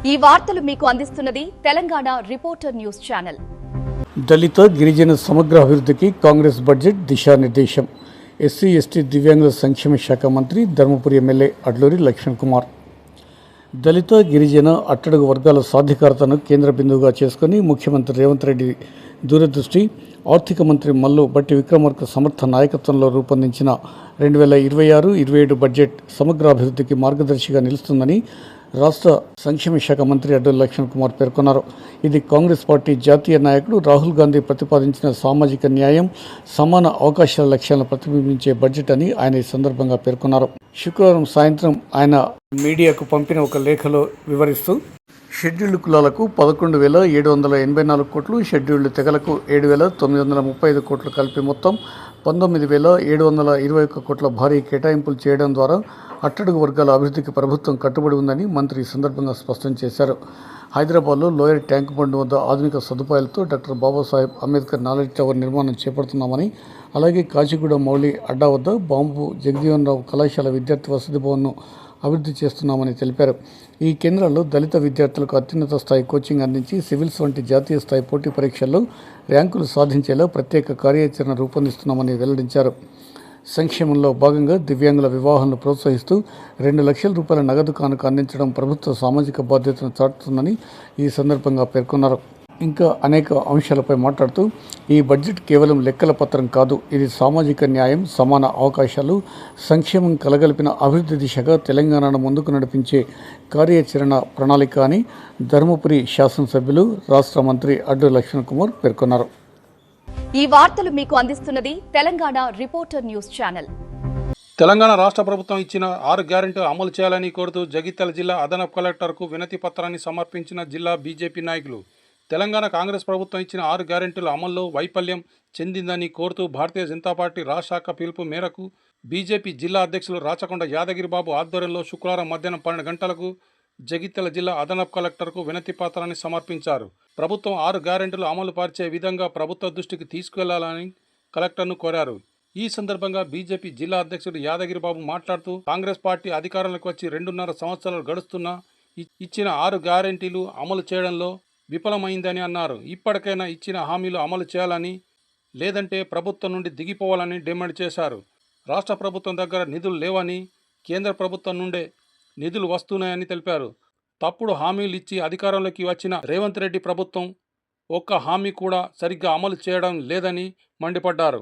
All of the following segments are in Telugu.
ఈ వార్తలు మీకు అందిస్తున్నది తెలంగాణ రిపోర్టర్ న్యూస్ ఛానల్. దళిత గిరిజన సమగ్ర అభివృద్ధికి కాంగ్రెస్ బడ్జెట్ దిశానిర్దేశం. ఎస్సీ ఎస్టీ దివ్యాంగుల సంక్షేమ శాఖ మంత్రి ధర్మపురి ఎమ్మెల్యే అడ్లూరి లక్ష్మణ్ కుమార్. దళిత గిరిజన అట్టడుగు వర్గాల సాధికారతను కేంద్ర బిందువుగా చేసుకుని ముఖ్యమంత్రి రేవంత్ రెడ్డి దూరదృష్టి, ఆర్థిక మంత్రి మల్లు భట్టి విక్రమార్క సమర్థ నాయకత్వంలో రూపొందించిన 2026-27 బడ్జెట్ సమగ్ర అభివృద్ధికి మార్గదర్శిగా నిలుస్తుందని రాష్ట్ర సంక్షేమ శాఖ మంత్రి అడ్లూరి లక్ష్మణ్ కుమార్ పేర్కొన్నారు. ఇది కాంగ్రెస్ పార్టీ జాతీయ నాయకుడు రాహుల్ గాంధీ ప్రతిపాదించిన సామాజిక న్యాయం, సమాన అవకాశాల లక్ష్యాలను ప్రతిబింబించే బడ్జెట్ అని ఆయన ఈ సందర్భంగా పేర్కొన్నారు. శుక్రవారం సాయంత్రం ఆయన మీడియాకు పంపిన ఒక లేఖలో వివరిస్తూ, షెడ్యూల్డ్ కులాలకు 11,784 కోట్లు, షెడ్యూల్డ్ తెగలకు 7,935 కోట్లు కలిపి మొత్తం 19,721 కోట్ల భారీ కేటాయింపులు చేయడం ద్వారా అట్టడుగు వర్గాల అభివృద్ధికి ప్రభుత్వం కట్టుబడి ఉందని మంత్రి ఈ సందర్భంగా స్పష్టం చేశారు. హైదరాబాద్లో లోయర్ ట్యాంక్ బండ్ వద్ద ఆధునిక సదుపాయాలతో doctor Babasaheb Ambedkar knowledge tower నిర్మాణం చేపడుతున్నామని, అలాగే కాచిగూడ మౌలి అడ్డా వద్ద బాంబు జగజీవన్ రావు కళాశాల విద్యార్థి వసతి భవన్ను అభివృద్ధి చేస్తున్నామని తెలిపారు. ఈ కేంద్రాల్లో దళిత విద్యార్థులకు అత్యున్నత స్థాయి కోచింగ్ అందించి సివిల్స్ వంటి జాతీయ స్థాయి పోటీ పరీక్షల్లో ర్యాంకులు సాధించేలా ప్రత్యేక కార్యాచరణ రూపొందిస్తున్నామని వెల్లడించారు. సంక్షేమంలో భాగంగా దివ్యాంగుల వివాహాలను ప్రోత్సహిస్తూ 2 లక్షల రూపాయల నగదు కానుక అందించడం ప్రభుత్వ సామాజిక బాధ్యతను చాటుతుందని ఈ సందర్భంగా పేర్కొన్నారు. ఇంకా అనేక అంశాలపై మాట్లాడుతూ, ఈ బడ్జెట్ కేవలం లెక్కల పత్రం కాదు, ఇది సామాజిక న్యాయం, సమాన అవకాశాలు, సంక్షేమం కలగలిపిన అభివృద్ధి దిశగా తెలంగాణను ముందుకు నడిపించే కార్యాచరణ ప్రణాళిక అని ధర్మపురి శాసనసభ్యులు, రాష్ట్ర మంత్రి అడ్లూరి లక్ష్మణ్ కుమార్ పేర్కొన్నారు. ఈ వార్తలు మీకు అందిస్తున్నది Telangana reporter news channel. Telangana రాష్ట్ర ప్రభుత్వం ఇచ్చిన 6 గ్యారెంటీలు అమలు చేయాలని కోరుతూ జగిత్యాల జిల్లా అదనపు కలెక్టర్కు వినతి పత్రాన్ని సమర్పించిన జిల్లా బీజేపీ నాయకులు. తెలంగాణ కాంగ్రెస్ ప్రభుత్వం ఇచ్చిన 6 గ్యారెంటీల అమల్లో వైఫల్యం చెందిందని కోరుతూ భారతీయ జనతా పార్టీ రాష్ట్ర శాఖ పిలుపు మేరకు బీజేపీ జిల్లా అధ్యక్షులు రాచకొండ యాదగిరిబాబు ఆధ్వర్యంలో శుక్రవారం మధ్యాహ్నం 12 గంటలకు జగిత్యాల జిల్లా అదనపు కలెక్టర్కు వినతి పత్రాన్ని సమర్పించారు. ప్రభుత్వం 6 గ్యారెంటీలు అమలు పరిచే విధంగా ప్రభుత్వ దృష్టికి తీసుకువెళ్లాలని కలెక్టర్ను కోరారు. ఈ సందర్భంగా బీజేపీ జిల్లా అధ్యక్షుడు యాదగిరిబాబు మాట్లాడుతూ, కాంగ్రెస్ పార్టీ అధికారంలోకి వచ్చి 2.5 సంవత్సరాలు గడుస్తున్నా ఇచ్చిన 6 గ్యారెంటీలు అమలు చేయడంలో విఫలమైందని అన్నారు. ఇప్పటికైనా ఇచ్చిన హామీలు అమలు చేయాలని, లేదంటే ప్రభుత్వం నుండి దిగిపోవాలని డిమాండ్ చేశారు. రాష్ట్ర ప్రభుత్వం దగ్గర నిధులు లేవని, కేంద్ర ప్రభుత్వం నుండే నిధులు వస్తున్నాయని తెలిపారు. తప్పుడు హామీలు ఇచ్చి అధికారంలోకి వచ్చిన రేవంత్ రెడ్డి ప్రభుత్వం ఒక్క హామీ కూడా సరిగ్గా అమలు చేయడం లేదని మండిపడ్డారు.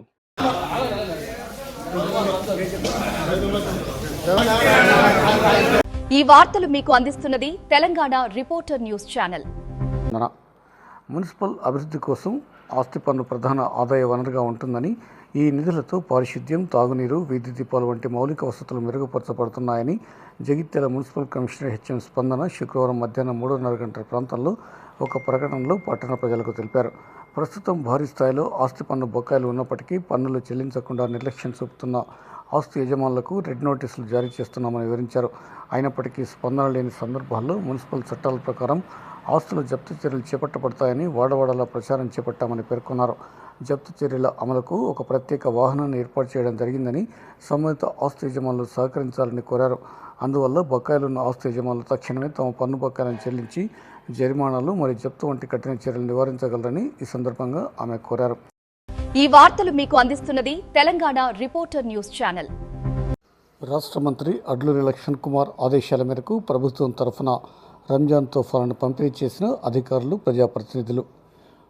ఈ వార్తలు మీకు అందిస్తున్నది Telangana reporter news channel. Municipal అభివృద్ధి కోసం ఆస్తి పన్ను ప్రధాన ఆదాయ వనరుగా ఉంటుందని, ఈ నిధులతో పారిశుద్ధ్యం, తాగునీరు, వీధి దీపాలు వంటి మౌలిక వసతులు మెరుగుపరచబడుతున్నాయని జగిత్యాల మున్సిపల్ కమిషనర్ హెచ్ఎం స్పందన శుక్రవారం మధ్యాహ్నం 3:30 గంటల ప్రాంతంలో ఒక ప్రకటనలో పట్టణ ప్రజలకు తెలిపారు. ప్రస్తుతం భారీ స్థాయిలో ఆస్తి పన్ను బకాయిలు ఉన్నప్పటికీ పన్నులు చెల్లించకుండా నిర్లక్ష్యం చూపుతున్న ఆస్తి యజమానులకు రెడ్ నోటీసులు జారీ చేస్తున్నామని వివరించారు. అయినప్పటికీ స్పందన లేని సందర్భాల్లో మున్సిపల్ చట్టాల ప్రకారం ఆస్తుల జప్తు చర్యలు చేపట్టబడతాయని వాడవాడలా ప్రచారం చేపట్టామని పేర్కొన్నారు. జప్తు చర్యల అమలుకు ఒక ప్రత్యేక వాహనాన్ని ఏర్పాటు చేయడం జరిగిందని, సంబంధిత ఆస్తి యజమానులు సహకరించాలని కోరారు. అందువల్ల బకాయిలున్న ఆస్తి యజమానులు తక్షణమే తమ పన్ను బకాయిలను చెల్లించి జరిమానాలు మరియు జప్తు వంటి కఠిన చర్యలు నివారించగలరని ఈ సందర్భంగా ఆమె కోరారు. ఈ వార్తలు మీకు అందిస్తున్నది తెలంగాణ రిపోర్టర్ న్యూస్ ఛానల్. రాష్ట్ర మంత్రి అడ్లూరి లక్ష్మణ్ కుమార్ ఆదేశాల మేరకు ప్రభుత్వం తరఫున రంజాన్ తోఫాలను పంపిణీ చేసిన అధికారులు, ప్రజాప్రతినిధులు.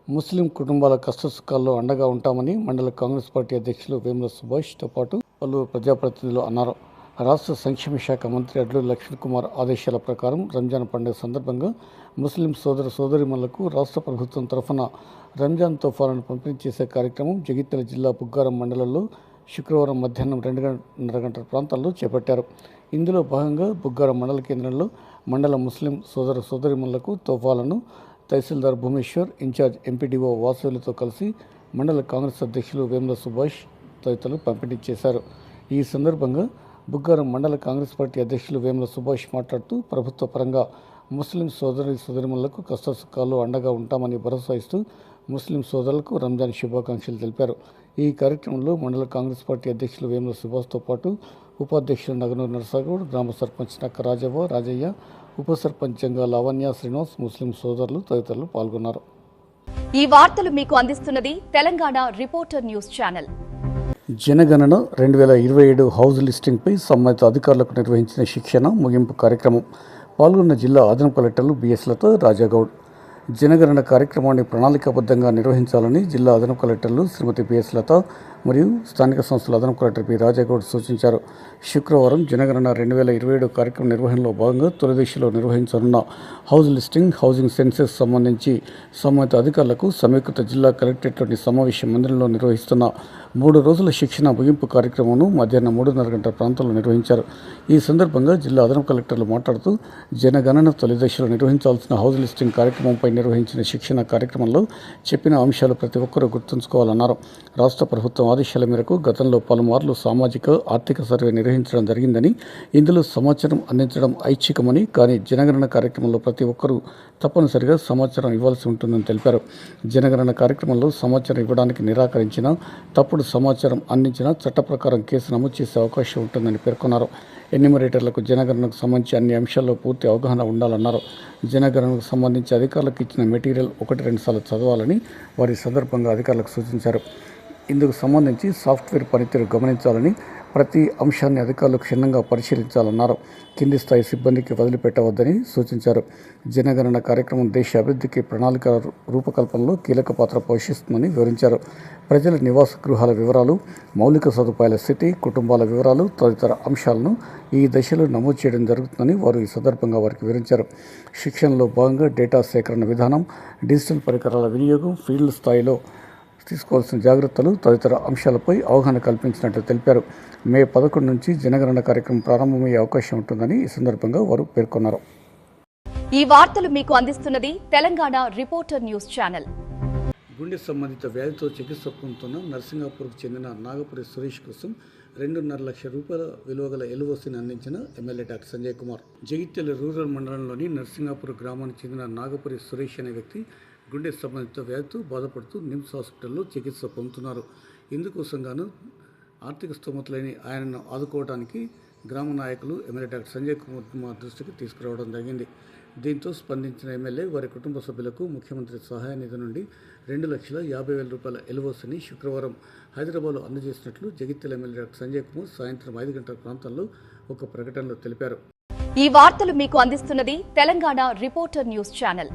ముస్లిం కుటుంబాల కష్టసుఖాల్లో అండగా ఉంటామని మండల కాంగ్రెస్ పార్టీ అధ్యక్షులు వేముల సుభాష్తో పాటు పలువురు ప్రజాప్రతినిధులు అన్నారు. రాష్ట్ర సంక్షేమ శాఖ మంత్రి అడ్లూరి లక్ష్మణ్ కుమార్ ఆదేశాల ప్రకారం రంజాన్ పండుగ సందర్భంగా ముస్లిం సోదర సోదరీమణులకు రాష్ట్ర ప్రభుత్వం తరఫున రంజాన్ తోఫాలను పంపిణీ చేసే కార్యక్రమం జగిత్యాల జిల్లా బుగ్గారం మండలంలో శుక్రవారం మధ్యాహ్నం 2:30 గంటల ప్రాంతాల్లో చేపట్టారు. ఇందులో భాగంగా బుగ్గారం మండల కేంద్రంలో మండల ముస్లిం సోదర సోదరీమణులకు తోఫాలను తహసీల్దార్ భూమేశ్వర్, ఇన్ఛార్జ్ ఎంపీడీఓ వాసవులతో కలిసి మండల కాంగ్రెస్ అధ్యక్షులు వేముల సుభాష్ తదితరులు పంపిణీ చేశారు. ఈ సందర్భంగా బుగ్గారం మండల కాంగ్రెస్ పార్టీ అధ్యక్షులు వేముల సుభాష్ మాట్లాడుతూ, ప్రభుత్వ పరంగా ముస్లిం సోదరీమణులకు కష్టసుఖాల్లో అండగా ఉంటామని భరోసా ఇస్తూ ముస్లిం సోదరులకు రంజాన్ శుభాకాంక్షలు తెలిపారు. ఈ కార్యక్రమంలో మండల కాంగ్రెస్ పార్టీ అధ్యక్షులు వేముల సుభాష్తో పాటు ఉపాధ్యక్షులు నగనూరు నరసాగౌడ్, గ్రామ సర్పంచ్ నక్క రాజవ్వ, రాజయ్య, ఉప సర్పంచ్గా లావణ్య శ్రీనివాస్, ముస్లిం సోదరులు తదితరులు పాల్గొన్నారు. ఈ వార్తలు మీకు అందిస్తున్నది తెలంగాణ రిపోర్టర్ న్యూస్ ఛానల్. జనగణన 2027 హౌస్ లిస్టింగ్పై సంబంధిత అధికారులకు నిర్వహించిన శిక్షణ ముగింపు కార్యక్రమం. పాల్గొన్న జిల్లా అదనపు కలెక్టర్లు బిఎస్ లత, రాజాగౌడ్. జనగణన కార్యక్రమాన్ని ప్రణాళికాబద్ధంగా నిర్వహించాలని జిల్లా అదనపు కలెక్టర్లు శ్రీమతి బిఎస్ లత మరియు స్థానిక సంస్థల అదనపు కలెక్టర్ పి రాజాగౌడ్ సూచించారు. శుక్రవారం జనగణన 2027 కార్యక్రమ నిర్వహణలో భాగంగా తొలి దశలో నిర్వహించనున్న హౌస్ లిస్టింగ్, హౌసింగ్ సెన్సెస్ సంబంధించి సంబంధిత అధికారులకు సమీకృత జిల్లా కలెక్టరేట్లోని సమావేశ మందిరంలో నిర్వహిస్తున్న 3 రోజుల శిక్షణ ముగింపు కార్యక్రమంను మధ్యాహ్నం 3:30 గంటల ప్రాంతంలో నిర్వహించారు. ఈ సందర్భంగా జిల్లా అదనపు కలెక్టర్లు మాట్లాడుతూ జనగణన తొలి దశలో నిర్వహించాల్సిన హౌస్ లిస్టింగ్ కార్యక్రమంపై నిర్వహించిన శిక్షణ కార్యక్రమంలో చెప్పిన అంశాలు ప్రతి ఒక్కరూ గుర్తుంచుకోవాలన్నారు. రాష్ట్ర ప్రభుత్వం ఆదేశాల మేరకు గతంలో పలుమార్లు సామాజిక, ఆర్థిక సర్వే నిర్వహించడం జరిగిందని, ఇందులో సమాచారం అందించడం ఐచ్ఛికమని, కానీ జనగణన కార్యక్రమంలో ప్రతి ఒక్కరూ తప్పనిసరిగా సమాచారం ఇవ్వాల్సి ఉంటుందని తెలిపారు. జనగణన కార్యక్రమంలో సమాచారం ఇవ్వడానికి నిరాకరించినా, తప్పుడు సమాచారం అందించినా చట్ట ప్రకారం కేసు నమోదు చేసే అవకాశం ఉంటుందని పేర్కొన్నారు. ఎన్యూమరేటర్లకు జనగణనకు సంబంధించి అన్ని అంశాల్లో పూర్తి అవగాహన ఉండాలన్నారు. జనగణనకు సంబంధించి అధికారులకు ఇచ్చిన మెటీరియల్ 1-2 సార్లు చదవాలని వారి సందర్భంగా అధికారులకు సూచించారు. ఇందుకు సంబంధించి సాఫ్ట్వేర్ పనితీరు గమనించాలని, ప్రతి అంశాన్ని అధికారులు క్షుణ్ణంగా పరిశీలించాలన్నారు. కింది స్థాయి సిబ్బందికి వదిలిపెట్టవద్దని సూచించారు. జనగణన కార్యక్రమం దేశ అభివృద్ధికి ప్రణాళిక రూపకల్పనలో కీలక పాత్ర పోషిస్తుందని వివరించారు. ప్రజల నివాస గృహాల వివరాలు, మౌలిక సదుపాయాల స్థితి, కుటుంబాల వివరాలు తదితర అంశాలను ఈ దశలో నమోదు చేయడం జరుగుతుందని వారు ఈ సందర్భంగా వారికి వివరించారు. శిక్షణలో భాగంగా డేటా సేకరణ విధానం, డిజిటల్ పరికరాల వినియోగం, ఫీల్డ్ స్థాయిలో తీసుకోవాల్సిన జాగ్రత్తలు తదితర అంశాలపై అవగాహన కల్పించినట్లు తెలిపారు. మే 11 నుంచి జనగణన కార్యక్రమం ప్రారంభమయ్యే అవకాశం ఉంటుందని ఈ సందర్భంగా వారు పేర్కొన్నారు. ఈ వార్తలు మీకు అందిస్తున్నది తెలంగాణ రిపోర్టర్ న్యూస్ ఛానల్. గుండె సంబంధిత వ్యాధితో చికిత్స పొందుతున్న నర్సింగాపూర్కు చెందిన నాగపురి సురేష్ కోసం 2.5 లక్షల రూపాయల విలువగల ఎల్ఓసిని అందించిన MLA doctor Sanjay Kumar. Jagtial rural మండలంలోని నర్సింగాపూర్ గ్రామానికి చెందిన నాగపురి సురేష్ అనే వ్యక్తి గుండె సంబంధిత వ్యాధితో బాధపడుతూ నిమ్స్ హాస్పిటల్లో చికిత్స పొందుతున్నారు. ఇందుకోసం గాను ఆర్థిక స్తోమత లేని ఆయనను ఆదుకోవడానికి గ్రామ నాయకులు ఎమ్మెల్యే డాక్టర్ సంజయ్ కుమార్ దృష్టికి తీసుకురావడం జరిగింది. దీంతో స్పందించిన ఎమ్మెల్యే వారి కుటుంబ సభ్యులకు ముఖ్యమంత్రి సహాయ నిధి నుండి 2,50,000 రూపాయల ఎల్ఓసిని శుక్రవారం హైదరాబాద్లో అందజేసినట్లు జగిత్యాల ఎమ్మెల్యే డాక్టర్ సంజయ్ కుమార్ సాయంత్రం 5 గంటల ప్రాంతంలో ఒక ప్రకటనలో తెలిపారు. ఈ వార్తలు మీకు అందిస్తున్నది తెలంగాణ రిపోర్టర్ న్యూస్ ఛానల్.